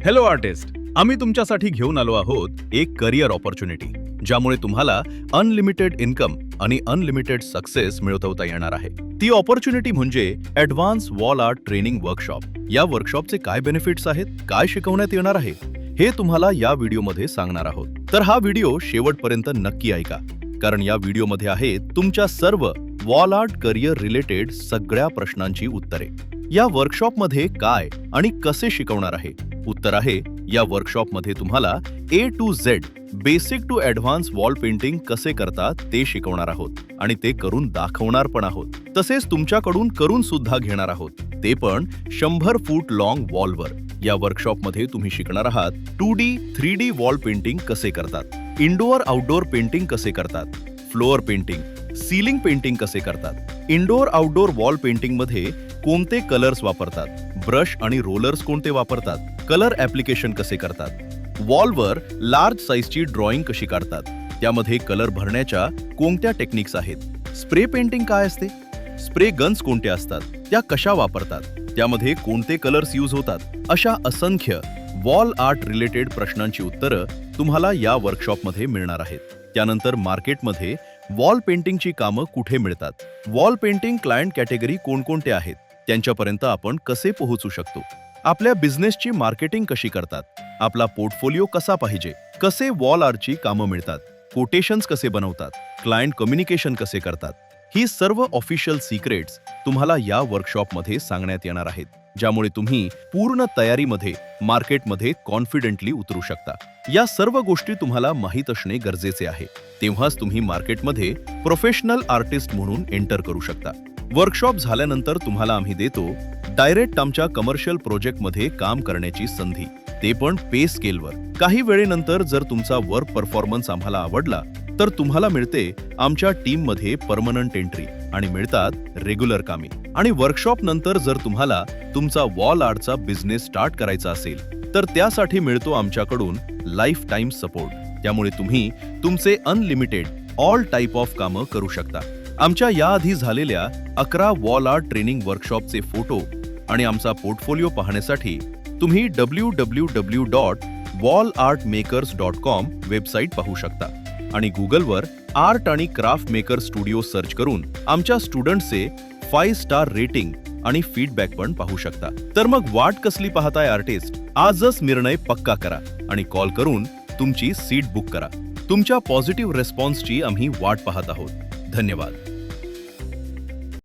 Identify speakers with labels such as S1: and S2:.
S1: Hello artist, आम्ही तुमच्यासाठी घेऊन आलो आहोत एक करिअर ऑपॉर्च्युनिटी, ज्यामुळे तुम्हाला अनलिमिटेड इन्कम आणि अनलिमिटेड सक्सेस मिळवता येणार आहे. ती ऑपॉर्च्युनिटी म्हणजे advance wall art training workshop. या वर्कशॉपचे काय बेनिफिट्स आहेत, काय शिकवण्यात येणार आहे, हे तुम्हाला या व्हिडिओमध्ये सांगणार आहोत. तर हा व्हिडिओ शेवटपर्यंत नक्की ऐका, कारण या व्हिडिओमध्ये आहेत तुमच्या सर्व वॉल आर्ट करिअर रिलेटेड सगळ्या प्रश्नांची उत्तरे. या वर्कशॉपमध्ये काय आणि कसे शिकवणार आहे? उत्तर आहे, या वर्कशॉपमध्ये तुम्हाला A to Z basic to advance wall painting कसे करतात ते शिकवणार आहोत आणि ते करून दाखवणार पण आहोत. तसेच तुमच्याकडून करून सुद्धा घेणार आहोत, ते पण 100 फूट लॉंग वॉलवर. या वर्कशॉपमध्ये तुम्ही शिकणार आहात 2D 3D वॉल पेंटिंग कसे करतात, इनडोअर आउटडोअर पेंटिंग कसे करतात, फ्लोअर पेंटिंग, सीलिंग पेंटिंग कसे करतात, इनडोअर आउटडोअर वॉल पेंटिंग मध्ये कोणते कलर्स वापरतात, ब्रश आणि रोलर्स कोणते वापरतात, कलर ऍप्लिकेशन कसे करतात, वॉलवर लार्ज साईजची ड्रॉइंग कशी काढतात, त्यामध्ये कलर भरण्याच्या कोणत्या टेक्निक्स आहेत, स्प्रे पेंटिंग काय असते, स्प्रे गन्स कोणते असतात, त्या कशा वापरतात, त्यामध्ये कोणते कलर्स यूज होतात, अशा असंख्य वॉल आर्ट रिलेटेड प्रश्नांची उत्तरं तुम्हाला या वर्कशॉपमध्ये मिळणार आहेत. त्यानंतर मार्केटमध्ये वॉल पेंटिंगची कामं कुठे मिळतात, वॉल पेंटिंग क्लायंट कॅटेगरी कोणकोणते आहेत, त्यांच्यापर्यंत आपण कसे पोहोचू शकतो, आपल्या बिझनेसची मार्केटिंग कशी करतात, आपला पोर्टफोलिओ कसा पाहिजे, कसे वॉल आर्टची कामं मिळतात, कोटेशन्स कसे बनवतात, क्लायंट कम्युनिकेशन कसे करतात, ही सर्व ऑफिशियल सिक्रेट्स तुम्हाला या वर्कशॉपमध्ये सांगण्यात येणार आहेत, ज्यामुळे तुम्ही पूर्ण तयारीमध्ये मार्केटमध्ये कॉन्फिडेंटली उतरू शकता. या सर्व गोष्टी तुम्हाला माहीत असणे गरजेचे आहे, तेव्हाच तुम्ही मार्केटमध्ये प्रोफेशनल आर्टिस्ट म्हणून एंटर करू शकता. वर्कशॉप झाल्यानंतर तुम्हाला आम्ही देतो डायरेक्ट आमच्या कमर्शियल प्रोजेक्टमध्ये काम करण्याची संधी, ते पण पे स्केलवर. काही वेळेनंतर जर तुमचा वर्क परफॉर्मन्स आम्हाला आवडला तर तुम्हाला मिळते आमच्या टीममध्ये परमनंट एंट्री आणि मिळतात रेग्युलर कामे. आणि वर्कशॉप नंतर जर तुम्हाला तुमचा वॉल आर्टचा बिझनेस स्टार्ट करायचा असेल तर त्यासाठी मिळतो आमच्याकडून लाईफ टाईम सपोर्ट. त्यामुळे तुम्ही तुमचे अनलिमिटेड ऑल टाईप ऑफ कामं करू शकता. आमच्या याआधी झालेल्या 11 वॉल आर्ट ट्रेनिंग वर्कशॉपचे फोटो आणि आमचा पोर्टफोलिओ पाहण्यासाठी तुम्ही www.wallartmakers.com वेबसाईट पाहू शकता आणि गुगलवर आर्ट आणि क्राफ्ट मेकर स्टुडिओ सर्च करून आमच्या स्टुडंट्सचे 5 स्टार रेटिंग आणि फीडबॅक पण पाहू शकता. तर मग वाट कसली पाहताय आर्टिस्ट? आजच निर्णय पक्का करा आणि कॉल करून तुमची सीट बुक करा. तुमच्या पॉझिटिव्ह रिस्पॉन्सची आम्ही वाट पाहत आहोत. धन्यवाद.